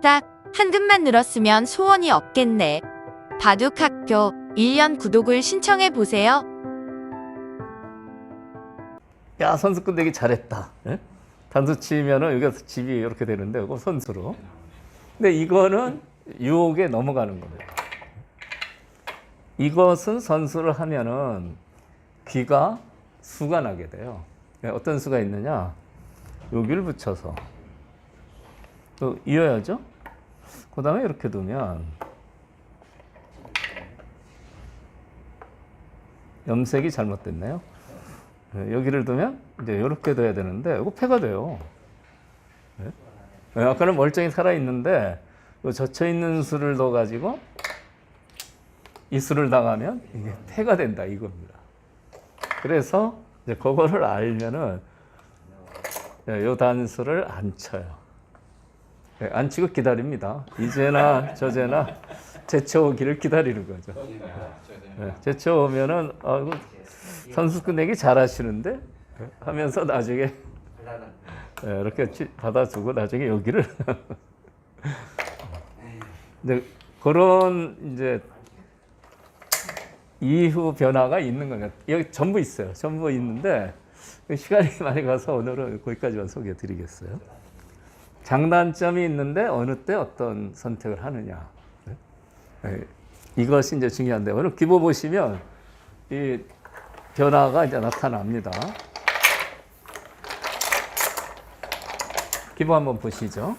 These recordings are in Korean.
딱 한 급만 늘었으면 소원이 없겠네. 바둑학교 1년 구독을 신청해 보세요. 야, 선수 끝내기 잘했다. 예? 단수 치면은 여기서 집이 이렇게 되는데 이거 선수로. 근데 이거는 유혹에 넘어가는 겁니다. 이것은 선수를 하면은 귀가 수가 나게 돼요. 어떤 수가 있느냐? 여기를 붙여서 또 이어야죠. 그 다음에 이렇게 두면 염색이 잘못됐네요. 여기를 두면 이제 이렇게 둬야 되는데 이거 패가 돼요. 아까는 멀쩡히 살아있는데 젖혀있는 수를 넣어가지고 이 수를 당하면 이게 패가 된다 이겁니다. 그래서 이제 그거를 알면은 이 단수를 안 쳐요. 안 치고 기다립니다. 이제나 저제나 제쳐오기를 기다리는 거죠. 제쳐오면은 선수 끝내기 잘하시는데 하면서 나중에 이렇게 받아주고 나중에 여기를 이제 그런 이제 이후 변화가 있는 겁니다. 여기 전부 있어요. 전부 있는데 시간이 많이 가서 오늘은 거기까지만 소개해 드리겠어요. 장단점이 있는데 어느 때 어떤 선택을 하느냐. 이것이 이제 중요한데 오늘 기보 보시면 이 변화가 이제 나타납니다. 기보 한번 보시죠.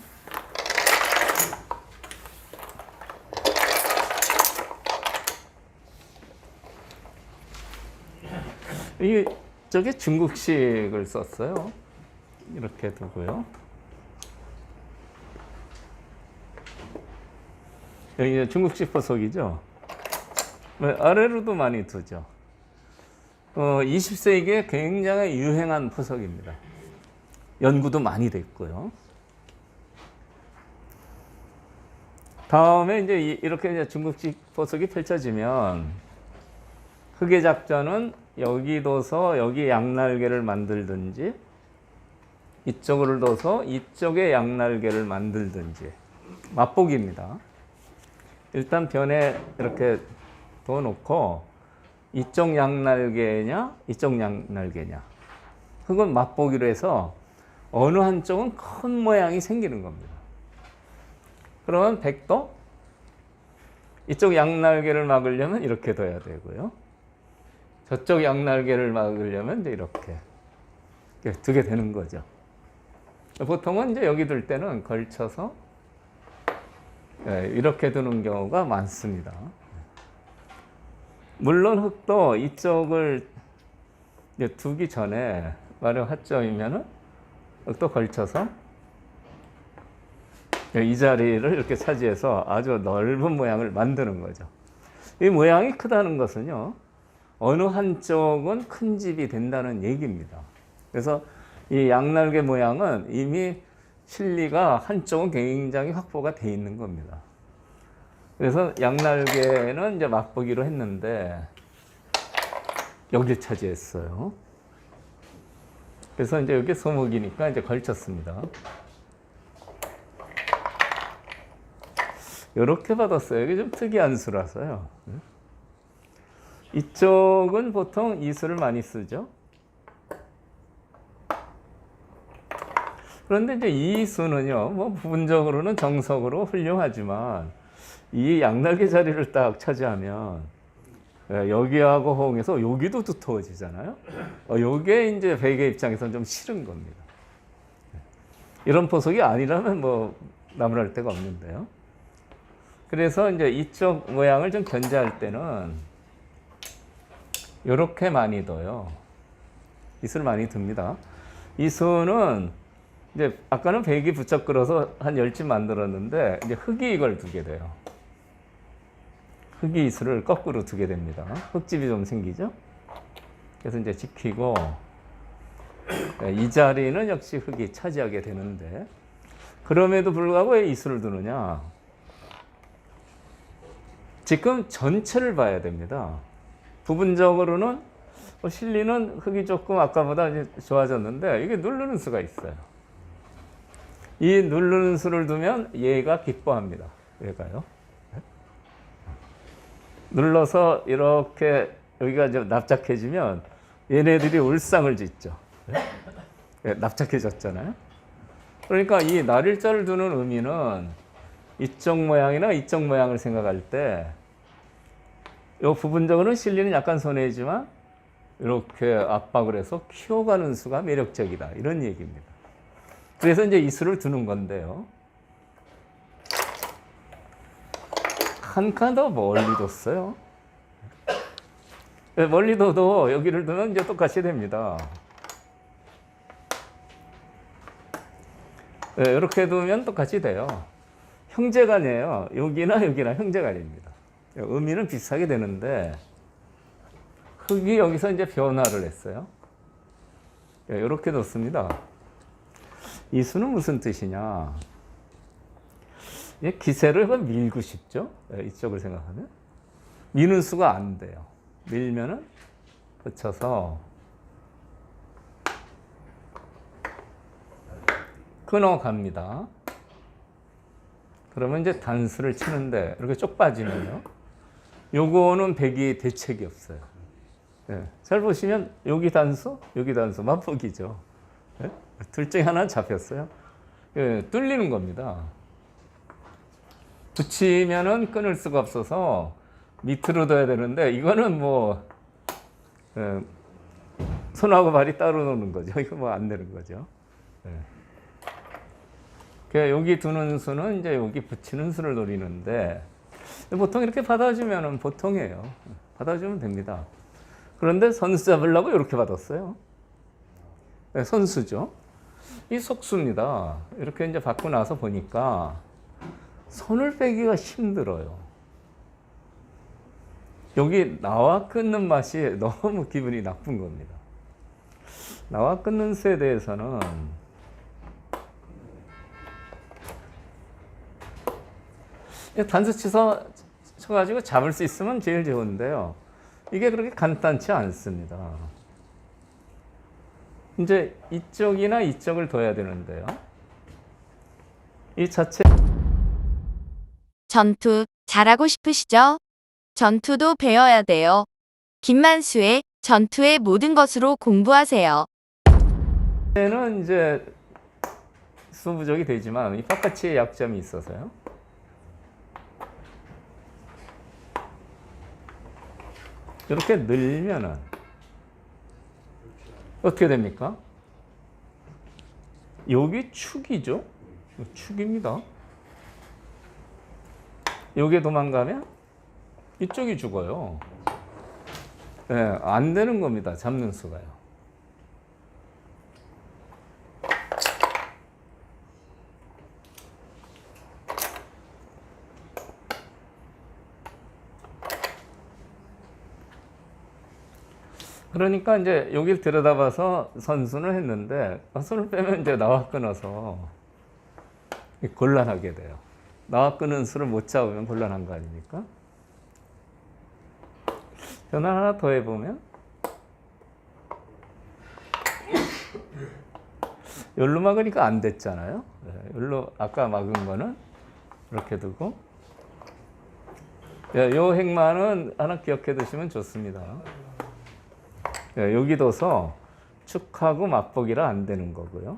저게 중국식을 썼어요. 이렇게 두고요. 여기 중국식 포석이죠. 아래로도 많이 두죠. 20세기에 굉장히 유행한 포석입니다. 연구도 많이 됐고요. 다음에 이제 이렇게 이제 중국식 포석이 펼쳐지면 흑의 작전은 여기 둬서 여기 양날개를 만들든지 이쪽으로 둬서 이쪽에 양날개를 만들든지 맛보기입니다. 일단 변에 이렇게 둬놓고 이쪽 양날개냐 이쪽 양날개냐 그건 맛보기로 해서 어느 한쪽은 큰 모양이 생기는 겁니다. 그러면 백도 이쪽 양날개를 막으려면 이렇게 둬야 되고요. 저쪽 양날개를 막으려면 이제 이렇게 두게 되는 거죠. 보통은 이제 여기 둘 때는 걸쳐서 이렇게 두는 경우가 많습니다. 물론 흑도 이쪽을 이제 두기 전에 만약 하점이면은 흑도 걸쳐서 이 자리를 이렇게 차지해서 아주 넓은 모양을 만드는 거죠. 이 모양이 크다는 것은요, 어느 한쪽은 큰 집이 된다는 얘기입니다. 그래서 이 양날개 모양은 이미 실리가 한쪽은 굉장히 확보가 돼 있는 겁니다. 그래서 양날개는 이제 맛보기로 했는데 여기를 차지했어요. 그래서 이제 여기 소목이니까 이제 걸쳤습니다. 이렇게 받았어요. 이게 좀 특이한 수라서요. 이쪽은 보통 이 수를 많이 쓰죠. 그런데 이제 이 수는요, 뭐 부분적으로는 정석으로 훌륭하지만 이 양날개 자리를 딱 차지하면 여기하고 호응해서 여기도 두터워지잖아요. 요게 이제 백의 입장에서는 좀 싫은 겁니다. 이런 포석이 아니라면 뭐 나무랄 데가 없는데요. 그래서 이제 이쪽 모양을 좀 견제할 때는 이렇게 많이 둬요. 이 수를 많이 둡니다. 이 수는 이제 아까는 백이 부쩍 끌어서 한 10집 만들었는데 이제 흑이 이걸 두게 돼요. 흑이 이 수를 거꾸로 두게 됩니다. 흑집이 좀 생기죠. 그래서 이제 지키고 이 자리는 역시 흑이 차지하게 되는데 그럼에도 불구하고 왜 이 수를 두느냐? 지금 전체를 봐야 됩니다. 부분적으로는 실리는 흑이 조금 아까보다 이제 좋아졌는데 이게 누르는 수가 있어요. 이 누르는 수를 두면 얘가 기뻐합니다. 얘가요. 눌러서 이렇게 여기가 좀 납작해지면 얘네들이 울상을 짓죠. 납작해졌잖아요. 그러니까 이 날일자를 두는 의미는 이쪽 모양이나 이쪽 모양을 생각할 때 이 부분적으로는 실리는 약간 손해지만 이렇게 압박을 해서 키워가는 수가 매력적이다. 이런 얘기입니다. 그래서 이제 이 수를 두는 건데요. 한 칸 더 멀리 뒀어요. 멀리 둬도 여기를 두면 이제 똑같이 됩니다. 이렇게 두면 똑같이 돼요. 형제간이에요. 여기나 여기나 형제간입니다. 의미는 비슷하게 되는데 흙이 여기서 이제 변화를 했어요. 이렇게 놓습니다. 이 수는 무슨 뜻이냐? 기세를 밀고 싶죠. 이쪽을 생각하면 미는 수가 안 돼요. 밀면은 붙여서 끊어갑니다. 그러면 이제 단수를 치는데 이렇게 쪽 빠지면요. 요거는 백이 대책이 없어요. 잘 보시면 여기 단수, 여기 단수 맞보기죠. 둘 중에 하나 잡혔어요. 뚫리는 겁니다. 붙이면은 끊을 수가 없어서 밑으로 둬야 되는데 이거는 뭐 손하고 발이 따로 노는 거죠. 이거 뭐 안 되는 거죠. 여기 두는 수는 이제 여기 붙이는 수를 노리는데 보통 이렇게 받아주면은 보통이에요. 받아주면 됩니다. 그런데 선수 잡으려고 이렇게 받았어요. 선수죠. 이 속수입니다. 이렇게 이제 받고 나서 보니까 손을 빼기가 힘들어요. 여기 나와 끊는 맛이 너무 기분이 나쁜 겁니다. 나와 끊는 수에 대해서는 단수 쳐가지고 잡을 수 있으면 제일 좋은데요. 이게 그렇게 간단치 않습니다. 이제 이쪽이나 이쪽을 둬야 되는데요. 이 자체 전투 잘하고 싶으시죠? 전투도 배워야 돼요. 김만수의 전투의 모든 것으로 공부하세요. 는 이제 수 부족이 되지만 이 바깥에 약점이 있어서요. 이렇게 늘면은 어떻게 됩니까? 여기 축이죠. 축입니다. 여기에 도망가면 이쪽이 죽어요. 안 되는 겁니다. 잡는 수가요. 그러니까 이제 여기를 들여다봐서 선수는 했는데 손을 빼면 이제 나와 끊어서 곤란하게 돼요. 나와 끊은 수를 못 잡으면 곤란한 거 아닙니까? 변화 하나 더 해보면 여기로 막으니까 안 됐잖아요. 여기로 아까 막은 거는 이렇게 두고 이 행만은 하나 기억해 두시면 좋습니다. 여기 둬서 축하고 맞보기라 안 되는 거고요.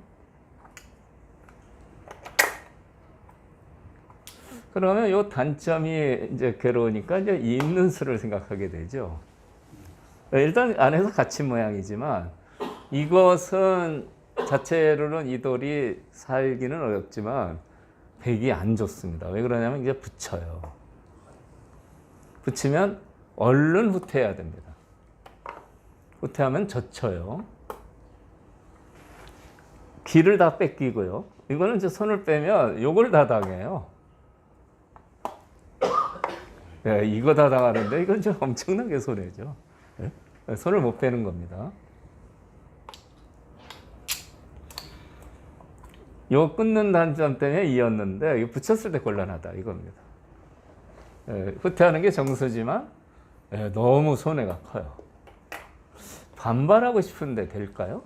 그러면 이 단점이 이제 괴로우니까 이제 있는 수를 생각하게 되죠. 일단 안에서 갇힌 모양이지만 이것은 자체로는 이 돌이 살기는 어렵지만 백이 안 좋습니다. 왜 그러냐면 이제 붙여요. 붙이면 얼른 후퇴해야 됩니다. 후퇴하면 젖혀요. 길을 다 뺏기고요. 이거는 이제 손을 빼면 요걸 다 당해요. 이거 다 당하는데 이건 좀 엄청나게 손해죠. 손을 못 빼는 겁니다. 요 끊는 단점 때문에 이었는데 이거 붙였을 때 곤란하다 이겁니다. 후퇴하는 게 정수지만 너무 손해가 커요. 반발하고 싶은데 될까요?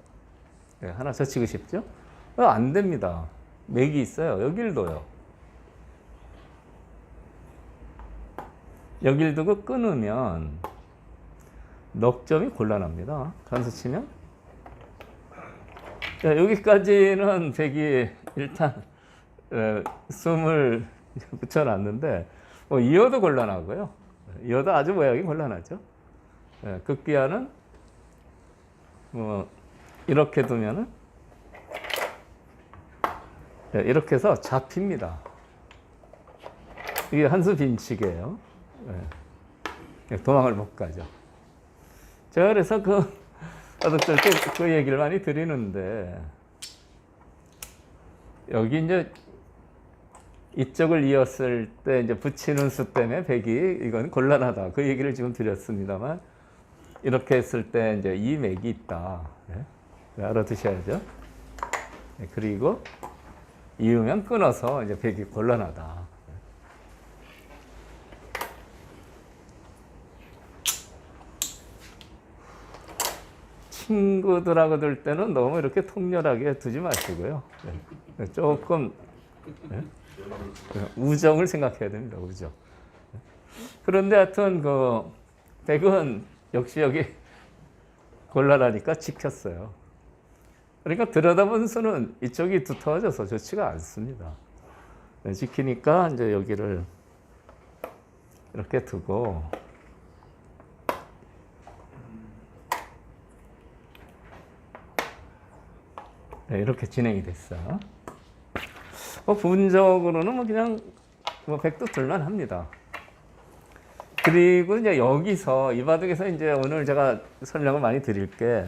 하나 젖히고 싶죠? 안 됩니다. 맥이 있어요. 여길 둬요. 여길 두고 끊으면 넉점이 곤란합니다. 간수 치면. 자, 여기까지는 백이 일단 숨을 붙여놨는데 이어도 곤란하고요. 이어도 아주 모양이 곤란하죠. 극기야는 이렇게 두면은 이렇게 해서 잡힙니다. 이게 한 수 빈치기예요. 도망을 못 가죠. 제가 그래서 어떨 때 그 얘기를 많이 드리는데, 여기 이제 이쪽을 이었을 때 이제 붙이는 수 때문에 백이 이건 곤란하다. 그 얘기를 지금 드렸습니다만, 이렇게 했을 때 이제 이 맥이 있다. 알아두셔야죠. 그리고 이으면 끊어서 이제 백이 곤란하다. 친구들하고 들 때는 너무 이렇게 통렬하게 두지 마시고요. 조금 우정을 생각해야 됩니다. 우정. 그런데 하여튼 백은 역시 여기 곤란하니까 지켰어요. 그러니까 들여다본 수는 이쪽이 두터워져서 좋지가 않습니다. 지키니까 이제 여기를 이렇게 두고 이렇게 진행이 됐어요. 부분적으로는 그냥 백도 둘만 합니다. 그리고 이제 여기서 이 바둑에서 이제 오늘 제가 설명을 많이 드릴 게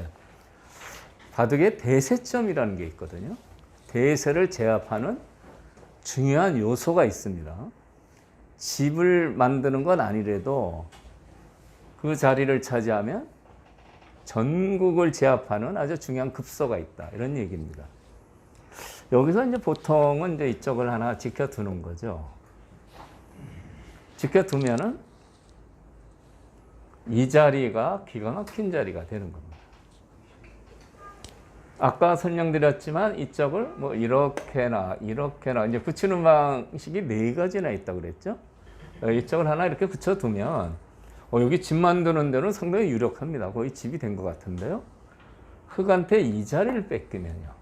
바둑의 대세점이라는 게 있거든요. 대세를 제압하는 중요한 요소가 있습니다. 집을 만드는 건 아니래도 그 자리를 차지하면 전국을 제압하는 아주 중요한 급소가 있다. 이런 얘기입니다. 여기서 이제 보통은 이제 이쪽을 하나 지켜두는 거죠. 지켜두면은 이 자리가 기가 막힌 자리가 되는 겁니다. 아까 설명드렸지만 이쪽을 이렇게나 이제 붙이는 방식이 4가지나 있다고 그랬죠. 이쪽을 하나 이렇게 붙여두면 여기 집 만드는 데는 상당히 유력합니다. 거의 집이 된 것 같은데요. 흑한테 이 자리를 뺏기면요.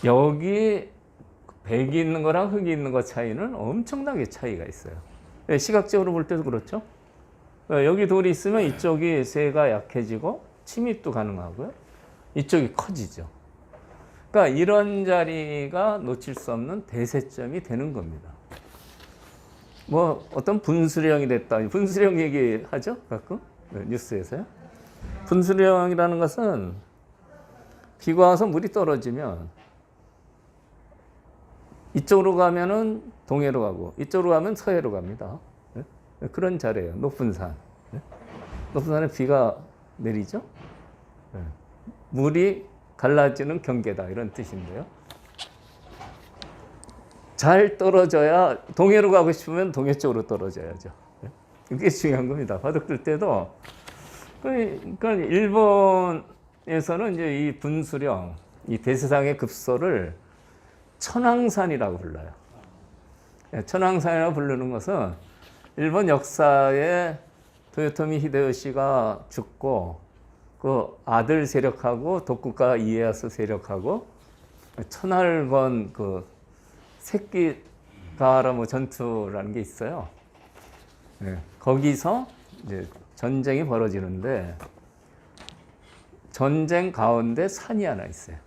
여기 백이 있는 거랑 흑이 있는 거 차이는 엄청나게 차이가 있어요. 시각적으로 볼 때도 그렇죠. 여기 돌이 있으면 이쪽이 세가 약해지고 침입도 가능하고요. 이쪽이 커지죠. 그러니까 이런 자리가 놓칠 수 없는 대세점이 되는 겁니다. 어떤 분수령이 됐다. 분수령 얘기하죠? 가끔? 뉴스에서요. 분수령이라는 것은 비가 와서 물이 떨어지면 이쪽으로 가면은 동해로 가고 이쪽으로 가면 서해로 갑니다. 그런 자리예요. 높은 산. 높은 산에 비가 내리죠? 물이 갈라지는 경계다. 이런 뜻인데요. 잘 떨어져야 동해로 가고 싶으면 동해 쪽으로 떨어져야죠. 이게 중요한 겁니다. 바둑 둘 때도. 그러니까 일본에서는 이제 이 분수령, 이 대세상의 급소를 천황산이라고 불러요. 천황산이라고 부르는 것은 일본 역사에 도요토미 히데요시가 죽고 그 아들 세력하고 독국가 이에야스 세력하고 천할권 새끼가라 전투라는 게 있어요. 거기서 이제 전쟁이 벌어지는데 전쟁 가운데 산이 하나 있어요.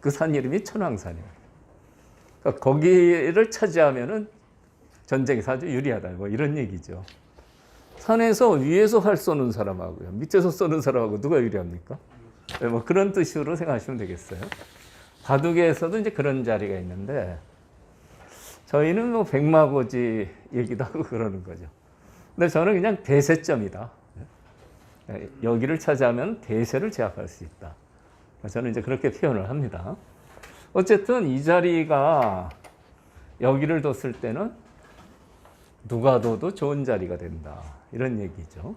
그 산 이름이 천황산이에요. 그러니까 거기를 차지하면은 전쟁에서 아주 유리하다. 이런 얘기죠. 산에서 위에서 활 쏘는 사람하고요, 밑에서 쏘는 사람하고 누가 유리합니까? 그런 뜻으로 생각하시면 되겠어요. 바둑에서도 이제 그런 자리가 있는데 저희는 백마고지 얘기도 하고 그러는 거죠. 근데 저는 그냥 대세점이다. 여기를 차지하면 대세를 제압할 수 있다. 저는 이제 그렇게 표현을 합니다. 어쨌든 이 자리가 여기를 뒀을 때는 누가 둬도 좋은 자리가 된다. 이런 얘기죠.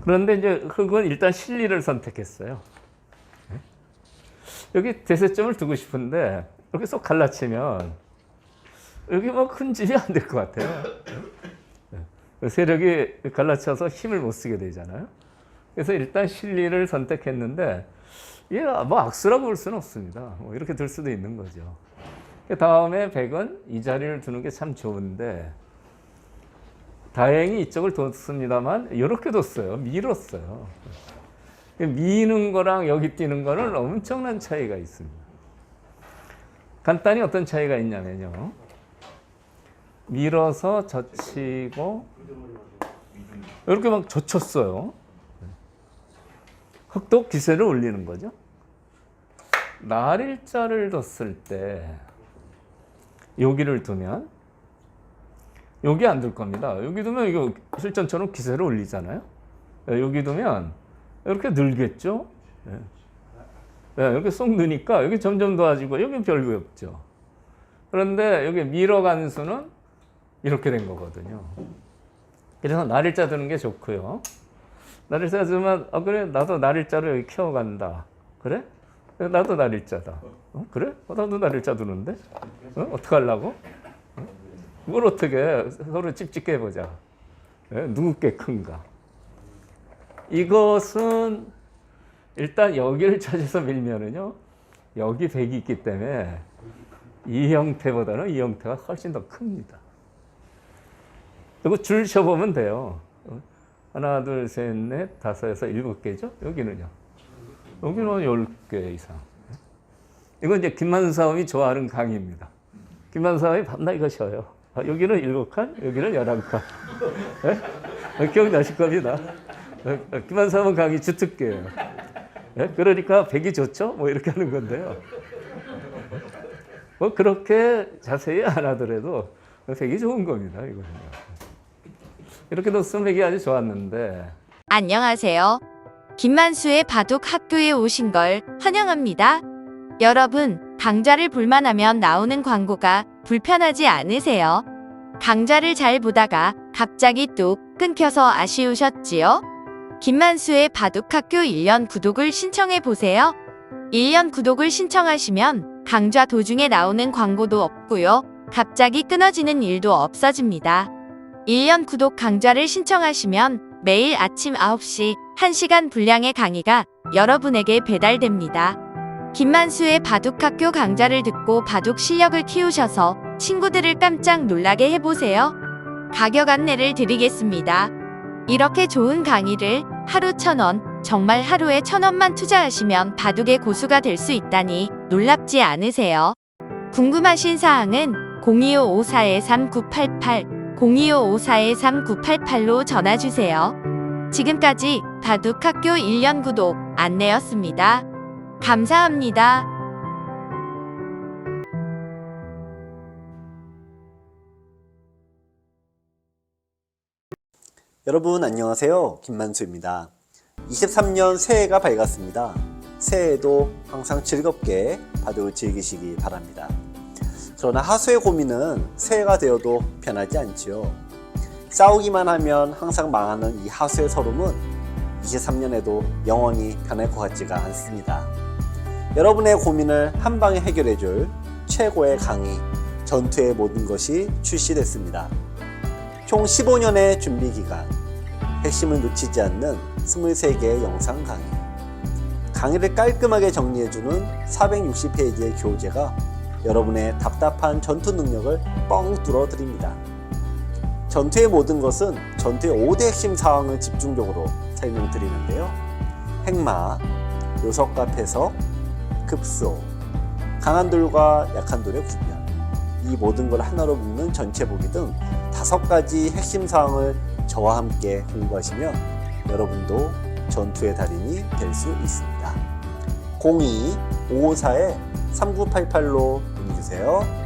그런데 이제 흑은 일단 실리를 선택했어요. 여기 대세점을 두고 싶은데 이렇게 쏙 갈라치면 여기 뭐 큰 집이 안 될 것 같아요. 세력이 갈라쳐서 힘을 못 쓰게 되잖아요. 그래서 일단 실리를 선택했는데 이게 뭐 악수라고 볼 수는 없습니다. 뭐 이렇게 들 수도 있는 거죠. 그 다음에 100은 이 자리를 두는 게 참 좋은데 다행히 이쪽을 뒀습니다만 이렇게 뒀어요. 밀었어요. 미는 거랑 여기 뛰는 거는 엄청난 차이가 있습니다. 간단히 어떤 차이가 있냐면요. 밀어서 젖히고 이렇게 막 젖혔어요. 흑도 기세를 올리는 거죠. 날일자를 뒀을 때 여기를 두면 여기 안 둘 겁니다. 여기 두면 이거 실전처럼 기세를 올리잖아요. 여기 두면 이렇게 늘겠죠. 이렇게 쏙 느니까 여기 점점 도와지고 여기 별거 없죠. 그런데 여기 밀어가는 수는 이렇게 된 거거든요. 그래서 날일자 두는 게 좋고요. 날일자 두면 그래 나도 날일자로 여기 키워간다. 그래? 나도 날일자다. 그래? 나도 날일자 두는데? 어떡하려고? 뭘 어떻게 서로 찝찝게 해보자. 누구 게 큰가? 이것은 일단 여기를 찾아서 밀면은요. 여기 100이 있기 때문에 이 형태보다는 이 형태가 훨씬 더 큽니다. 그리고 줄 쳐보면 돼요. 하나, 둘, 셋, 넷, 다섯에서 7개죠? 여기는요. 여기는 10개 이상. 이건 이제 김만사음이 좋아하는 강의입니다. 김만사음이 밤낮 이거 쉬어요. 여기는 7칸, 여기는 11칸. 기억나실 겁니다. 김만사음은 강의 주특기예요. 그러니까 100이 좋죠? 뭐 이렇게 하는 건데요. 뭐 그렇게 자세히 안 하더라도 100이 좋은 겁니다. 이거는요. 이렇게 놓으면 100이 아주 좋았는데. 안녕하세요. 김만수의 바둑 학교에 오신 걸 환영합니다. 여러분, 강좌를 볼만하면 나오는 광고가 불편하지 않으세요? 강좌를 잘 보다가 갑자기 뚝 끊겨서 아쉬우셨지요? 김만수의 바둑학교 1년 구독을 신청해 보세요. 1년 구독을 신청하시면 강좌 도중에 나오는 광고도 없고요. 갑자기 끊어지는 일도 없어집니다. 1년 구독 강좌를 신청하시면 매일 아침 9시 1시간 분량의 강의가 여러분에게 배달됩니다. 김만수의 바둑학교 강좌를 듣고 바둑 실력을 키우셔서 친구들을 깜짝 놀라게 해보세요. 가격 안내를 드리겠습니다. 이렇게 좋은 강의를 하루 1,000원, 정말 하루에 1,000원만 투자하시면 바둑의 고수가 될 수 있다니 놀랍지 않으세요? 궁금하신 사항은 025-54-3988, 025-54-3988로 전화주세요. 지금까지 바둑학교 1년 구독 안내였습니다. 감사합니다. 여러분 안녕하세요. 김만수입니다. 23년 새해가 밝았습니다. 새해에도 항상 즐겁게 바둑을 즐기시기 바랍니다. 그러나 하수의 고민은 새해가 되어도 변하지 않지요. 싸우기만 하면 항상 망하는 이 하수의 서름은 23년에도 영원히 변할 것 같지가 않습니다. 여러분의 고민을 한방에 해결해줄 최고의 강의, 전투의 모든 것이 출시됐습니다. 총 15년의 준비 기간, 핵심을 놓치지 않는 23개의 영상 강의, 강의를 깔끔하게 정리해주는 460페이지의 교재가 여러분의 답답한 전투 능력을 뻥 뚫어드립니다. 전투의 모든 것은 전투의 5대 핵심 사항을 집중적으로 설명드리는데요. 핵마, 요석과 패석, 급소, 강한 돌과 약한 돌의 구별, 이 모든 걸 하나로 묶는 전체 보기 등 5가지 핵심 사항을 저와 함께 공부하시면 여러분도 전투의 달인이 될 수 있습니다. 02-554-3988로 문의주세요.